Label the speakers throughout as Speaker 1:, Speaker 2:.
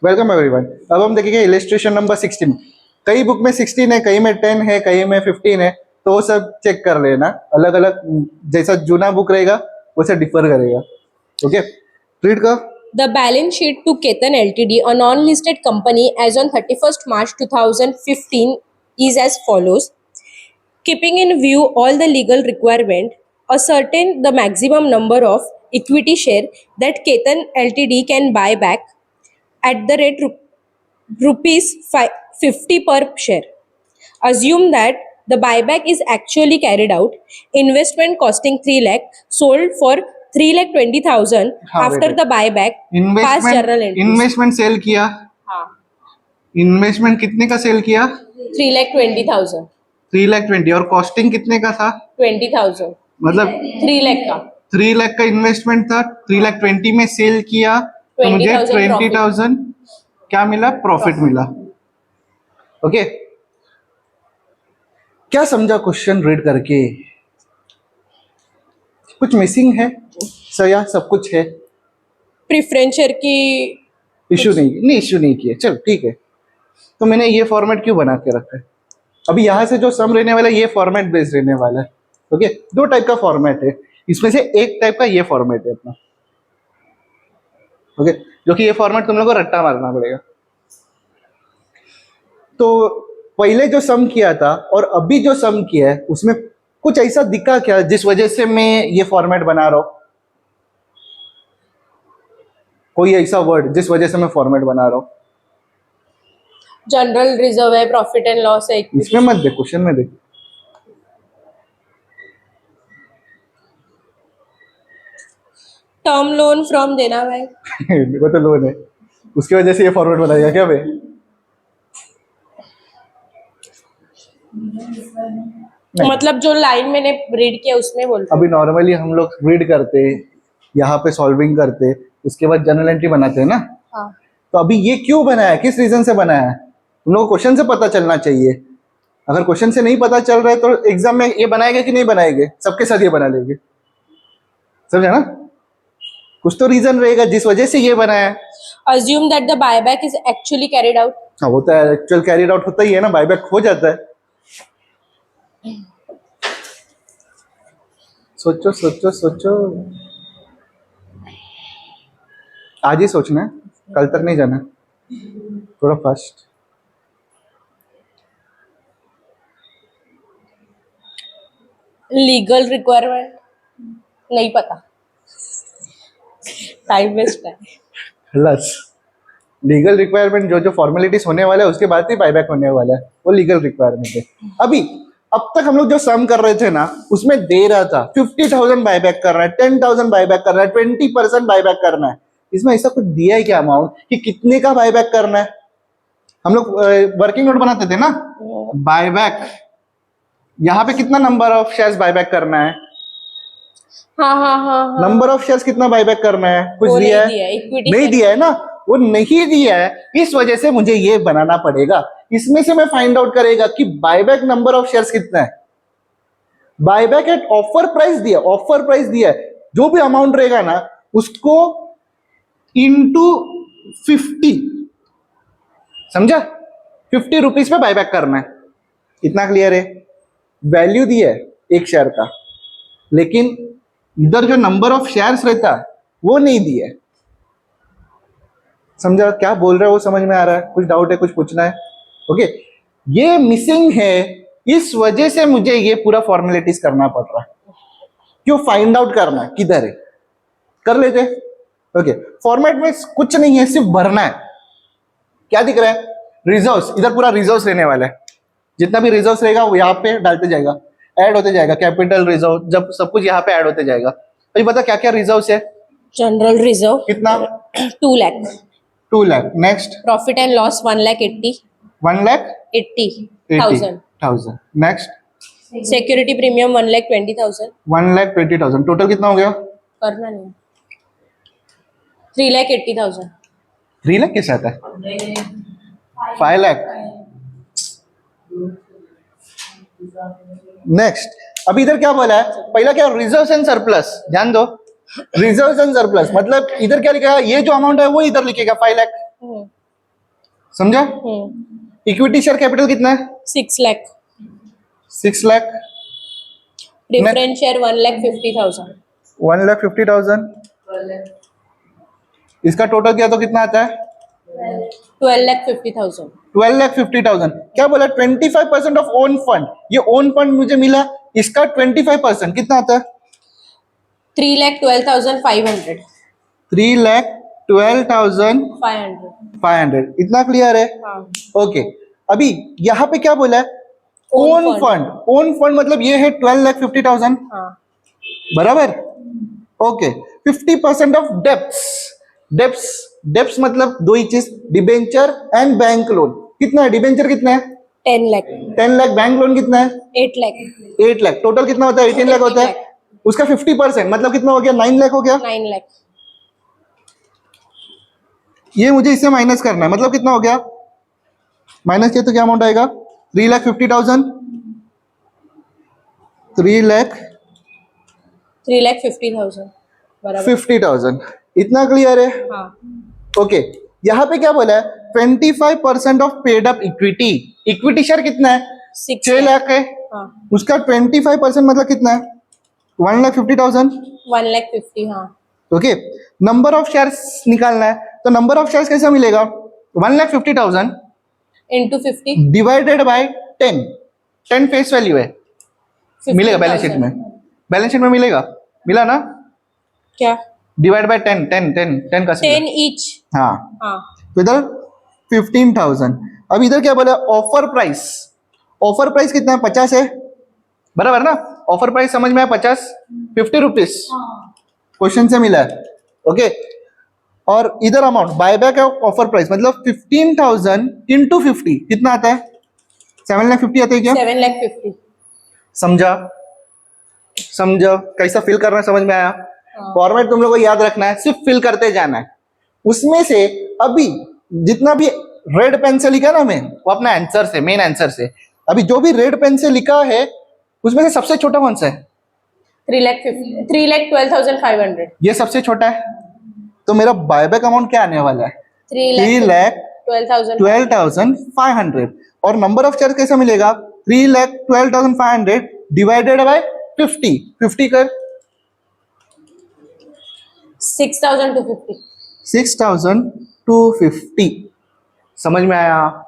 Speaker 1: Welcome everyone. अब हम देखेंगे इलिस्ट्रेशन नंबर 16। कई बुक में 16 है, कई में 10 है, कई में 15 है, तो वो सब चेक कर लेना। अलग अलग जैसा जूना बुक रहेगा वैसे डिफर करेगा। ओके, रीड कर।
Speaker 2: The balance sheet to Ketan Ltd, a non-listed company, as on 31st March 2015 is as follows. Keeping in view all the legal requirement, ascertain the maximum number of equity share that Ketan Ltd can buy back at the rate rupees 50 per share. Assume that the buyback is actually carried out. Investment costing 3 lakh, sold for 3,20,000
Speaker 1: हाँ,
Speaker 2: after
Speaker 1: wait,
Speaker 2: the buyback. Past journal entries.
Speaker 1: Investment sale किया।
Speaker 2: हाँ,
Speaker 1: investment कितने का cell किया?
Speaker 2: 3,20,000.
Speaker 1: 3,20,000 और costing कितने का था?
Speaker 2: 20,000.
Speaker 1: मतलब
Speaker 2: 3 lakh का.
Speaker 1: 3 लाख का इन्वेस्टमेंट था, 3,20,000 में सेल किया तो मुझे
Speaker 2: 20,000
Speaker 1: 20,000 क्या मिला? प्रॉफिट मिला। ओके, क्या समझा क्वेश्चन रीड करके? कुछ मिसिंग है सर या सब कुछ है?
Speaker 2: प्रेफरेंस शेयर की
Speaker 1: इशू नहीं इशू नहीं किया, चल ठीक है। तो मैंने ये फॉर्मेट क्यों बना के रखा है? अभी यहाँ से जो सम रहने वाला है ये फॉर्मेट बेस्ड रहने वाला है। ओके, दो टाइप का फॉर्मेट है, इसमें से एक टाइप का ये फॉर्मेट है अपना। ओके, जो कि ये फॉर्मेट तुम लोग को रट्टा मारना पड़ेगा। तो पहले जो सम किया था और अभी जो सम किया है उसमें कुछ ऐसा दिखा क्या जिस वजह से मैं ये फॉर्मेट बना रहा हूं? कोई ऐसा वर्ड जिस वजह से मैं फॉर्मेट बना रहा हूं?
Speaker 2: जनरल रिजर्व है, प्रॉफिट एंड लॉस है,
Speaker 1: इसमें मत देख, क्वेश्चन में देख।
Speaker 2: टर्म लोन फ्रॉम देना बैंक.
Speaker 1: देखो तो लोन है, उसकी वजह से ये फॉर्मेट बनाएगा क्या भाई?
Speaker 2: मतलब जो लाइन मैंने रीड किया उसमें बोलते.
Speaker 1: अभी नॉर्मली हम लोग रीड करते, यहाँ पे सॉल्विंग करते, उसके बाद जर्नल एंट्री बनाते हैं ना।
Speaker 2: हाँ.
Speaker 1: तो अभी ये क्यों बनाया है, किस रीजन से बनाया है? तुम लोग को क्वेश्चन से पता चलना चाहिए। अगर क्वेश्चन से नहीं पता चल रहा है तो एग्जाम में ये बनाएंगे कि नहीं बनाएंगे? सबके साथ ये बना लेंगे, समझा ना? कुछ तो रीजन रहेगा जिस वजह से ये बनाया है।
Speaker 2: Assume that the buyback is actually carried out.
Speaker 1: हाँ, होता है, एक्चुअल कैरिड आउट होता ही है ना, बायबैक हो जाता है। सोचो सोचो सोचो, आज ही सोचना है, कल तक नहीं जाना, थोड़ा फास्ट।
Speaker 2: लीगल रिक्वायरमेंट नहीं पता, टाइम वेस्ट है.
Speaker 1: प्लस लीगल रिक्वायरमेंट जो जो फॉर्मेलिटीज होने वाला है उसके बाद ही बायबैक होने वाला है, वो लीगल रिक्वायरमेंट है। अभी अब तक हम लोग जो सम कर रहे थे ना उसमें दे रहा था 50,000 बायबैक करना है, 10,000 बायबैक करना है, 20% बायबैक करना है। इसमें ऐसा कुछ दिया है क्या अमाउंट कि कितने का बायबैक करना है? हम लोग वर्किंग नोट बनाते थे ना, बायबैक यहाँ पे कितना नंबर ऑफ शेयर्स बायबैक करना है?
Speaker 2: हाँ हाँ हाँ हाँ.
Speaker 1: नंबर ऑफ शेयर्स कितना बायबैक करना है? कुछ
Speaker 2: वो
Speaker 1: दिया
Speaker 2: नहीं
Speaker 1: है?
Speaker 2: दिया, equity
Speaker 1: नहीं
Speaker 2: share.
Speaker 1: दिया है ना, वो नहीं दिया है, इस वजह से मुझे ये बनाना पड़ेगा। इसमें से मैं फाइंड आउट करेगा कि बायबैक नंबर ऑफ शेयर्स कितना है। बायबैक एट ऑफर प्राइस दिया, ऑफर प्राइस दिया है, जो भी अमाउंट रहेगा ना उसको इंटू 50, समझा? 50 रुपीज पे बायबैक करना है। इतना क्लियर है? वैल्यू दिया है एक शेयर का, लेकिन इधर जो नंबर ऑफ शेयर्स रहता है वो नहीं दिया है। समझा क्या बोल रहा है? वो समझ में आ रहा है? कुछ डाउट है, कुछ पूछना है? ओके, ये मिसिंग है, इस वजह से मुझे ये पूरा फॉर्मेलिटीज करना पड़ रहा है। क्यों? फाइंड आउट करना है किधर है, कर लेते। ओके, फॉर्मेट में कुछ नहीं है, सिर्फ भरना है। क्या दिख रहा है? रिजर्व्स, इधर पूरा रिजर्व्स रहने वाला है। जितना भी रिजर्व्स रहेगा वो यहाँ पे डालते जाएगा, ऐड होते जाएगा। कैपिटल रिजर्व, जब सब कुछ यहाँ पे ऐड होते जाएगा। तो ये बता क्या क्या रिजर्व्स है?
Speaker 2: जनरल रिजर्व
Speaker 1: कितना?
Speaker 2: 2 lakh.
Speaker 1: 2 lakh. Next?
Speaker 2: Profit and loss 1,80,000.
Speaker 1: 1,80,000। Next?
Speaker 2: Security premium 1,20,000.
Speaker 1: 1,20,000। Total कितना हो गया?
Speaker 2: करना नहीं. 3,80,000.
Speaker 1: 3 लाख कैसे आता है? 5 लाख। नेक्स्ट, अभी इधर क्या बोला है? पहला क्या? Reserves and surplus. ध्यान दो, रिजर्व्स एंड सरप्लस मतलब इधर क्या लिखा है? ये जो अमाउंट है वो इधर लिखेगा 5 लाख। समझा? इक्विटी शेयर कैपिटल कितना है?
Speaker 2: 6 lakh.
Speaker 1: 6 लाख.
Speaker 2: Preference share 1,50,000.
Speaker 1: 1,50,000. इसका टोटल किया तो कितना आता है?
Speaker 2: 12,50,000.
Speaker 1: 12,50,000. क्या बोला? 25% ऑफ ओन फंड. ये ओन फंड मुझे मिला, इसका 25% कितना आता है?
Speaker 2: 3,12,500.
Speaker 1: 3,12,500.
Speaker 2: 500.
Speaker 1: इतना क्लियर है?
Speaker 2: हाँ.
Speaker 1: ओके. अभी यहाँ पे क्या बोला है?
Speaker 2: Own
Speaker 1: own
Speaker 2: fund.
Speaker 1: Fund. Own fund मतलब ये है 12,50,000.
Speaker 2: हाँ.
Speaker 1: बराबर. ओके. 50% of debts. डेप्स मतलब दो ही चीज, डिबेंचर एंड बैंक लोन. कितना है डिबेंचर? कितना है?
Speaker 2: 10 lakh.
Speaker 1: 10 लाख. बैंक लोन कितना है?
Speaker 2: 8 lakh.
Speaker 1: 8 लाख. टोटल कितना होता है? 18 लाख होता है. उसका 50% मतलब कितना हो गया? 9 लाख हो गया.
Speaker 2: 9 lakh.
Speaker 1: ये मुझे इससे माइनस करना है, मतलब कितना हो गया? माइनस किया तो क्या अमाउंट आएगा? 3,50,000.
Speaker 2: 3,50,000. बराबर.
Speaker 1: 3,50,000. इतना क्लियर है?
Speaker 2: हाँ.
Speaker 1: ओके. यहाँ पे क्या बोला है? 25% of paid up equity. Equity share कितना है?
Speaker 2: 6
Speaker 1: 6 लाख है.
Speaker 2: हाँ.
Speaker 1: उसका 25% मतलब कितना है? 1,50,000.
Speaker 2: 1,50,000. हाँ.
Speaker 1: ओके. नंबर ऑफ शेयर्स निकालना है, तो नंबर ऑफ शेयर्स कैसा मिलेगा? 1,50,000
Speaker 2: Into 50.
Speaker 1: Divided by 10. 10 face value है. मिलेगा बैलेंस शीट में. बैलेंस शीट में मिलेगा. मिला ना?
Speaker 2: क्या?
Speaker 1: डिवाइड बाय 10 का
Speaker 2: 10 each.
Speaker 1: हाँ.
Speaker 2: हाँ.
Speaker 1: तो इधर 15,000. अब इधर क्या बोला? Offer price. ऑफर प्राइस कितना है? 50 है. बराबर ना? ऑफर प्राइस समझ में आया? 50. 50 रुपीज क्वेश्चन से मिला है. ओके. और इधर अमाउंट बायबैक ऑफर प्राइस मतलब 15,000 इंटू 50 कितना आता है? 7,50,000 आता है क्या?
Speaker 2: 7,50,000.
Speaker 1: समझा कैसा फिल करना है? समझ में आया? फॉर्मेट तुम लोग को याद रखना है, सिर्फ फिल करते जाना है. उसमें से अभी जितना भी रेड पेन से लिखा ना मैं, वो अपना आंसर से, मेन आंसर से, अभी जो भी रेड पेन से लिखा है उसमें से सबसे छोटा कौन सा है?
Speaker 2: 3,12,500.
Speaker 1: ये सबसे छोटा है. तो मेरा बायबैक अमाउंट क्या आने वाला है? 3,12,500. और नंबर ऑफ शेयर कैसा मिलेगा? 3,12,500 डिवाइडेड बाय 50. 50 कर
Speaker 2: 6,250.
Speaker 1: 6,250. समझ में आया?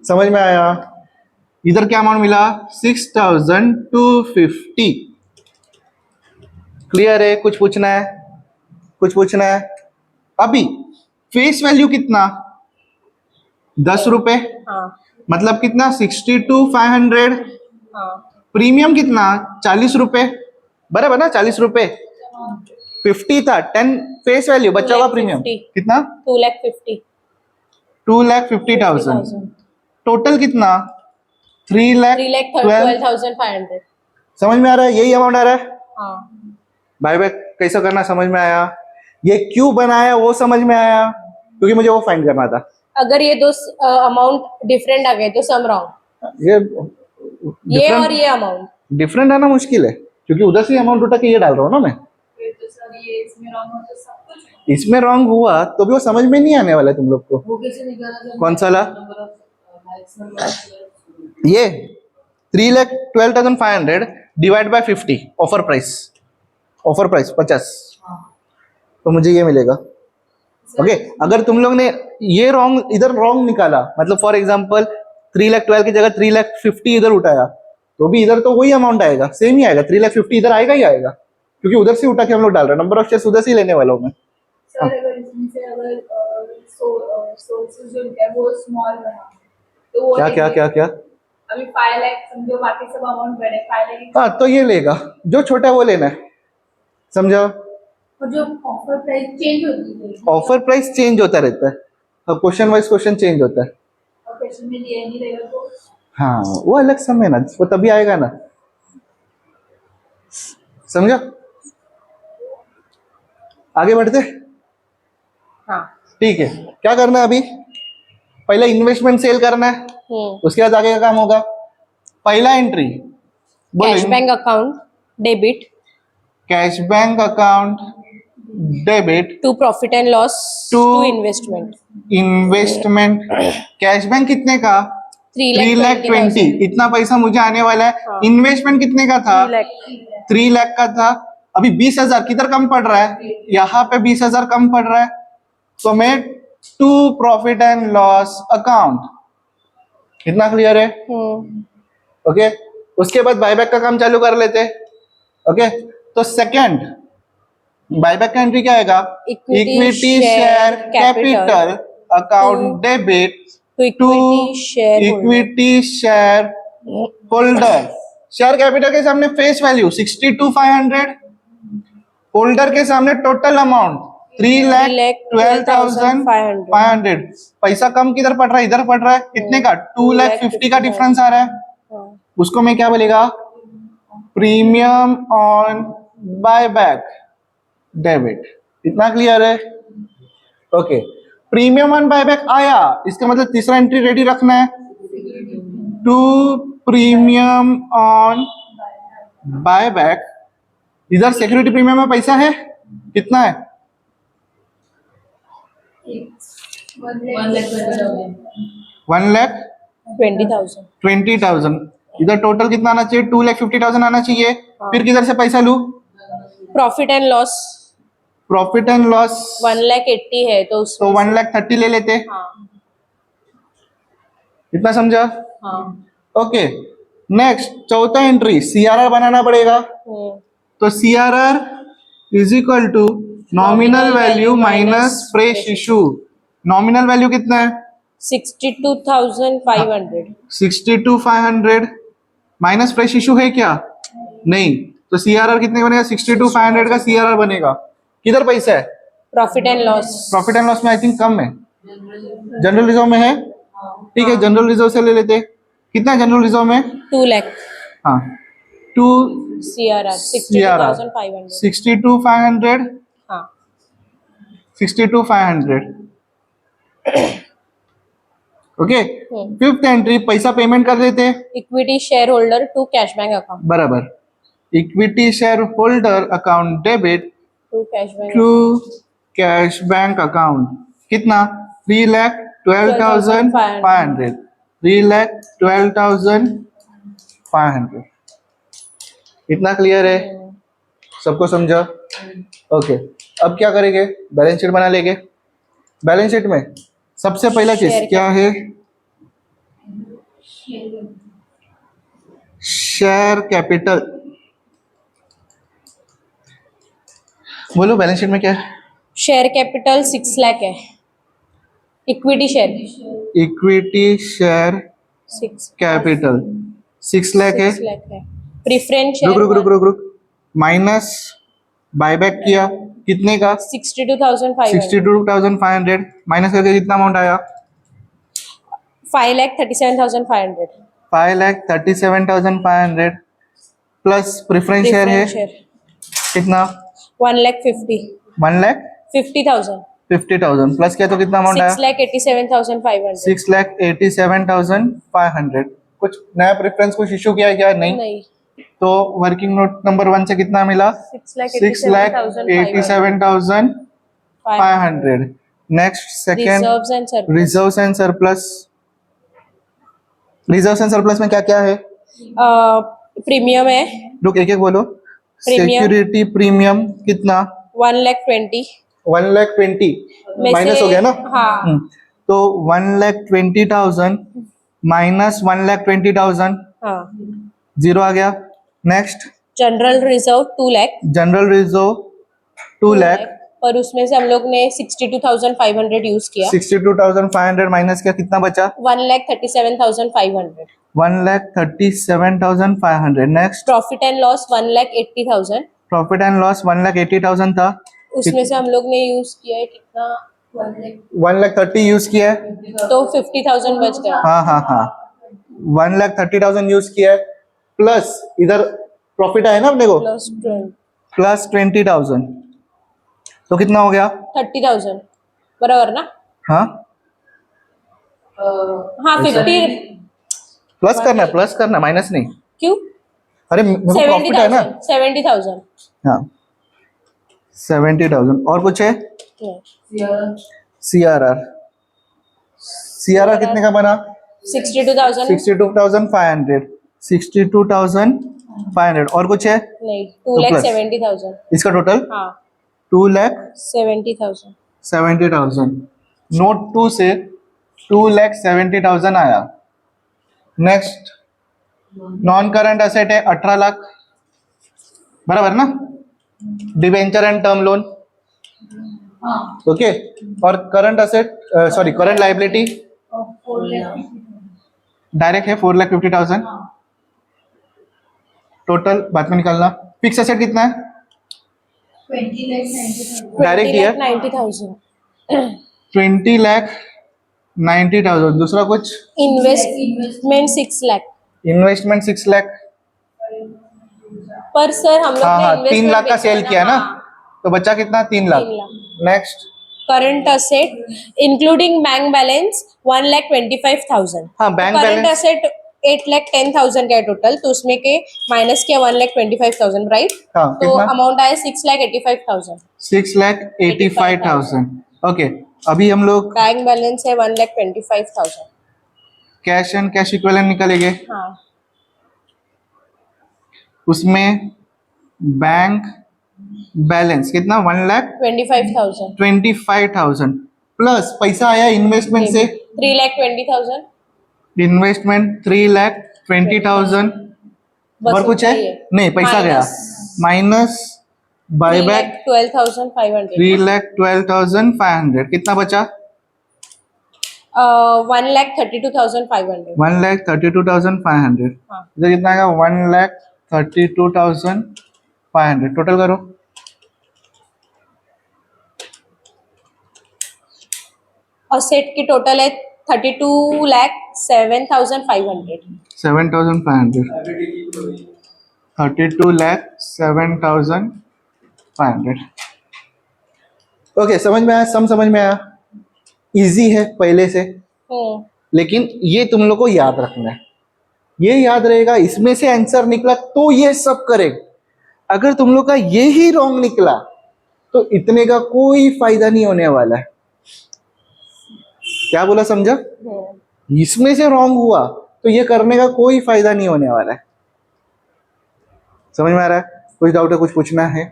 Speaker 1: समझ में आया? इधर क्या अमाउंट मिला? 6,250. क्लियर है? कुछ पूछना है? कुछ पूछना है? अभी फेस वैल्यू कितना? 10 रुपए.
Speaker 2: हाँ.
Speaker 1: मतलब कितना? 62,500.
Speaker 2: हाँ.
Speaker 1: प्रीमियम कितना? 40 रुपए. बराबर ना? 40 रुपए. 50 था. 10 फेस वैल्यू, बचा हुआ प्रीमियम
Speaker 2: 2,50,000.
Speaker 1: कितना?
Speaker 2: 2,50,000.
Speaker 1: 2,50,000. टोटल कितना? 3,12,000.
Speaker 2: 3,12,500.
Speaker 1: समझ में आ रहा है? यही अमाउंट आ रहा है.
Speaker 2: हाँ.
Speaker 1: बायबैक कैसा करना समझ में आया? ये क्यों बनाया वो समझ में आया? क्योंकि मुझे वो फाइंड करना था.
Speaker 2: अगर ये दो अमाउंट डिफरेंट आ गए तो सम रॉन्ग.
Speaker 1: ये
Speaker 2: ये और ये अमाउंट
Speaker 1: डिफरेंट आना मुश्किल है, क्योंकि उधर से अमाउंट उठा के ये डाल रहा हूँ ना मैं.
Speaker 3: तो सर ये इसमें रॉन्ग हो तो सब कुछ
Speaker 1: इसमें रॉन्ग हुआ तो भी वो समझ में नहीं आने वाला है तुम लोग को.
Speaker 3: वो कैसे निकाला जाए?
Speaker 1: कौन सा ला?
Speaker 3: नंबर ऑफ मैक्सिमम
Speaker 1: ये 3,12,500 divide by 50 offer price. Offer price 50. तो मुझे ये मिलेगा. ओके. अगर तुम लोग ने ये रॉन्ग, इधर रॉन्ग निकाला, मतलब फॉर एग्जांपल 3,12,000 की जगह 3,50,000 इधर उठाया, तो भी इधर तो वही अमाउंट आएगा, सेम ही आएगा. 3,50,000 इधर आएगा ही आएगा, क्योंकि उधर से उठा के हम लोग डाल रहे हैं. नंबर ऑफ शेयर्स उधर से ही लेने वाला हूँ मैं.
Speaker 3: सर अगर इसमें से अगर सोर्सेज जो है वो स्मॉल बना तो वो
Speaker 1: क्या क्या क्या क्या?
Speaker 3: अभी 5 लाख समझो, बाकी सब अमाउंट बढ़े 5 लाख.
Speaker 1: हाँ, तो ये लेगा, जो छोटा है वो लेना है. समझा?
Speaker 3: और जो ऑफर प्राइस चेंज होती है
Speaker 1: ऑफर प्राइस चेंज होता रहता है. अब क्वेश्चन वाइज क्वेश्चन चेंज होता है.
Speaker 3: और क्वेश्चन में दिया नहीं रहेगा तो
Speaker 1: हाँ, वो अलग समय ना, वो तभी आएगा ना. समझा? आगे बढ़ते.
Speaker 2: हाँ.
Speaker 1: ठीक है. क्या करना है अभी? पहले इन्वेस्टमेंट सेल करना है, उसके बाद आगे का काम होगा. पहला entry
Speaker 2: cash bank account debit.
Speaker 1: Cash bank account debit
Speaker 2: to profit and loss
Speaker 1: To-
Speaker 2: to investment.
Speaker 1: Investment cash bank कितने का 3,20,000 इतना पैसा मुझे आने वाला है
Speaker 2: हाँ।
Speaker 1: इन्वेस्टमेंट कितने का था
Speaker 2: 3 lakh
Speaker 1: 3 लाख का था अभी 20,000 किधर कम पड़ रहा है यहाँ पे 20,000 कम पड़ रहा है तो मैं to profit and loss account इतना क्लियर है ओके उसके बाद बायबैक का काम चालू कर लेते ओके तो सेकंड बायबैक का एंट्री क्या आएगा
Speaker 2: Equity
Speaker 1: equity
Speaker 2: share
Speaker 1: share capital account debit
Speaker 2: to
Speaker 1: to
Speaker 2: equity shareholder.
Speaker 1: Equity share holder share capital के सामने फेस वैल्यू 62,500 होल्डर के सामने टोटल अमाउंट 3,12,500 पैसा कम किधर पड़ रहा है इधर पड़ रहा है कितने का 2,50,000 का डिफरेंस आ रहा है
Speaker 2: हाँ,
Speaker 1: उसको मैं क्या बोलेगा प्रीमियम ऑन बायबैक डेबिट इतना क्लियर है ओके प्रीमियम ऑन बायबैक आया इसका मतलब तीसरा एंट्री रेडी रखना है टू प्रीमियम ऑन बायबैक इधर सिक्योरिटी प्रीमियम में पैसा है कितना है
Speaker 2: 20,000.
Speaker 1: 1,20,000 इधर टोटल कितना आना चाहिए 2,50,000 आना चाहिए फिर किधर से पैसा लू
Speaker 2: Profit and loss
Speaker 1: profit and loss
Speaker 2: 1,80,000 है तो
Speaker 1: तो
Speaker 2: उसमें
Speaker 1: 1,30,000 ले लेते
Speaker 2: हाँ
Speaker 1: इतना समझा
Speaker 2: हाँ
Speaker 1: ओके नेक्स्ट चौथा एंट्री सीआरआर बनाना पड़ेगा
Speaker 2: हम्म,
Speaker 1: तो CRR is equal to nominal value minus fresh issue nominal value कितना है
Speaker 2: 62,500.
Speaker 1: 62,500 माइनस फ्रेश इशू है क्या नहीं तो सीआरआर कितने का बनेगा 62,500 का सीआरआर बनेगा किधर पैसा है
Speaker 2: Profit and loss
Speaker 1: profit and loss में आई थिंक कम है जनरल रिजर्व में है ठीक है जनरल रिजर्व से ले लेते कितना है जनरल रिजर्व में
Speaker 2: 2 lakh
Speaker 1: हाँ टू
Speaker 2: CRR 62,500.
Speaker 1: 62,500
Speaker 2: हाँ
Speaker 1: 62,500 ओके
Speaker 2: हम्म.
Speaker 1: फिफ्थ एंट्री पैसा पेमेंट कर देते
Speaker 2: Equity shareholder to cash bank account.
Speaker 1: बराबर equity share holder account debit
Speaker 2: To cash bank
Speaker 1: to cash bank account कितना 3,12,500 3,12,500 इतना क्लियर है सबको समझा ओके अब क्या करेंगे बैलेंस शीट बना लेंगे बैलेंस शीट में सबसे पहला चीज
Speaker 2: Share
Speaker 1: क्या है शेयर कैपिटल बोलो बैलेंस शीट में क्या है
Speaker 2: Share capital 6 lakh है. Equity share
Speaker 1: equity share
Speaker 2: 6
Speaker 1: capital 6 lakh है
Speaker 2: 6 lakh है. Preference
Speaker 1: रुक
Speaker 2: share
Speaker 1: रुक रुक रुक रुक माइनस बायबैक किया कितने का
Speaker 2: 62,500.
Speaker 1: 62,500 माइनस करके कितना अमाउंट आया
Speaker 2: 5,37,500.
Speaker 1: 5,37,500 प्लस प्रेफरेंस शेयर है
Speaker 2: Preference share
Speaker 1: कितना
Speaker 2: 1,50,000.
Speaker 1: 1,50,000
Speaker 2: 50,000
Speaker 1: प्लस किया तो कितना अमाउंट आया
Speaker 2: 6,87,500.
Speaker 1: 6,87,500 कुछ नया प्रेफरेंस कुछ इशू किया है क्या नहीं
Speaker 2: नहीं
Speaker 1: तो वर्किंग नोट नंबर 1 से कितना मिला 6,87,500 next second
Speaker 2: Reserves and surplus.
Speaker 1: Reserves and surplus reserves and surplus में क्या क्या है
Speaker 2: प्रीमियम है
Speaker 1: लोग एक एक बोलो
Speaker 2: Premium.
Speaker 1: सिक्योरिटी प्रीमियम कितना
Speaker 2: 1,20,000
Speaker 1: 1,20,000
Speaker 2: में
Speaker 1: माइनस
Speaker 2: से-
Speaker 1: हो गया ना
Speaker 2: हाँ
Speaker 1: तो 1,20,000 माइनस 1,20,000
Speaker 2: हाँ
Speaker 1: जीरो आ गया next
Speaker 2: general reserve 2 lakh
Speaker 1: general reserve 2 lakh
Speaker 2: पर उसमें से हम लोग ने 62,500 यूज किया
Speaker 1: 62,500 माइनस किया कितना बचा
Speaker 2: 1,37,500.
Speaker 1: 1,37,500 next
Speaker 2: profit and loss 1,80,000.
Speaker 1: Profit and loss 1,80,000 था
Speaker 2: उसमें से हम लोग ने यूज किया है कितना
Speaker 1: 1,30,000 यूज किया है
Speaker 2: तो 50,000 बच गया.
Speaker 1: हाँ हाँ हाँ 1,30,000 यूज किया है प्लस इधर प्रॉफिट आया ना अपने को
Speaker 2: प्लस
Speaker 1: प्लस 20,000 तो कितना हो गया
Speaker 2: 30,000 बराबर ना.
Speaker 1: हाँ
Speaker 2: हाँ 50
Speaker 1: प्लस करना माइनस नहीं
Speaker 2: क्यों
Speaker 1: अरे मेरे को प्रॉफिट है ना
Speaker 2: 70,000
Speaker 1: हाँ 70,000 और कुछ है?
Speaker 2: Yeah.
Speaker 1: CRR कितने का बना?
Speaker 2: 62,000
Speaker 1: 62,500 62,500 और कुछ है?
Speaker 2: नहीं,
Speaker 1: तो plus.
Speaker 2: 2,70,000
Speaker 1: इसका टोटल
Speaker 2: हाँ
Speaker 1: 2,70,000
Speaker 2: 70,000
Speaker 1: नोट 2 से 2,70,000 आया। नेक्स्ट नॉन करंट असेट है 18 लाख, बराबर ना? Debenture and term loan, okay. और current asset sorry current liability
Speaker 3: 4 lakh
Speaker 1: direct है 4,50,000 टोटल, बाद में निकालना। फिक्स असेट कितना है?
Speaker 3: 20 lakh 90,000
Speaker 1: डायरेक्ट ईयर
Speaker 2: 90,000
Speaker 1: 20,90,000। दूसरा कुछ?
Speaker 2: Investment 6 lakh
Speaker 1: investment 6 lakh.
Speaker 2: पर सर हम लोग
Speaker 1: हाँ
Speaker 2: ने
Speaker 1: हाँ, 3
Speaker 2: investment
Speaker 1: लाख का
Speaker 2: बेचा
Speaker 1: सेल किया ना, तो बच्चा कितना? 3 lakh.
Speaker 2: 3 lakh.
Speaker 1: Next
Speaker 2: current asset including bank balance 1,25,000
Speaker 1: हाँ, बैंक
Speaker 2: करंट
Speaker 1: बैलेंस
Speaker 2: असेट 8,10,000 का है टोटल, तो उसमें के माइनस किया 1,25,000 राइट।
Speaker 1: हाँ,
Speaker 2: तो
Speaker 1: कितना?
Speaker 2: अमाउंट आया 6,85,000।
Speaker 1: 6,85,000 ओके। अभी हम लोग
Speaker 2: बैंक बैलेंस है 1,25,000।
Speaker 1: कैश एंड कैश इक्विवेलेंट निकालेंगे।
Speaker 2: हाँ
Speaker 1: उसमें बैंक बैलेंस कितना?
Speaker 2: 25,000
Speaker 1: 1,25,000 प्लस पैसा आया इन्वेस्टमेंट से,
Speaker 2: 3,20,000
Speaker 1: इन्वेस्टमेंट 3,20,000 और कुछ है? नहीं, पैसा गया माइनस बायबैक
Speaker 2: 3,12,500
Speaker 1: 3,12,500 कितना बचा?
Speaker 2: 1,32,500
Speaker 1: 1,32,500
Speaker 2: हाँ
Speaker 1: इधर कितना आएगा? 1,32,500 टोटल करो।
Speaker 2: असेट की टोटल है 32,07,500
Speaker 1: 7,500 32,07,500 ओके, समझ में आया? समझ में आया? इजी है पहले से, लेकिन ये तुम लोग को याद रखना है। ये याद रहेगा, इसमें से आंसर निकला तो ये सब करेक्ट। अगर तुम लोग का ये ही रॉन्ग निकला तो इतने का कोई फायदा नहीं होने वाला है। क्या बोला, समझा? इसमें से रॉन्ग हुआ तो ये करने का कोई फायदा नहीं होने वाला है। समझ में आ रहा है? कुछ डाउट है, कुछ पूछना है?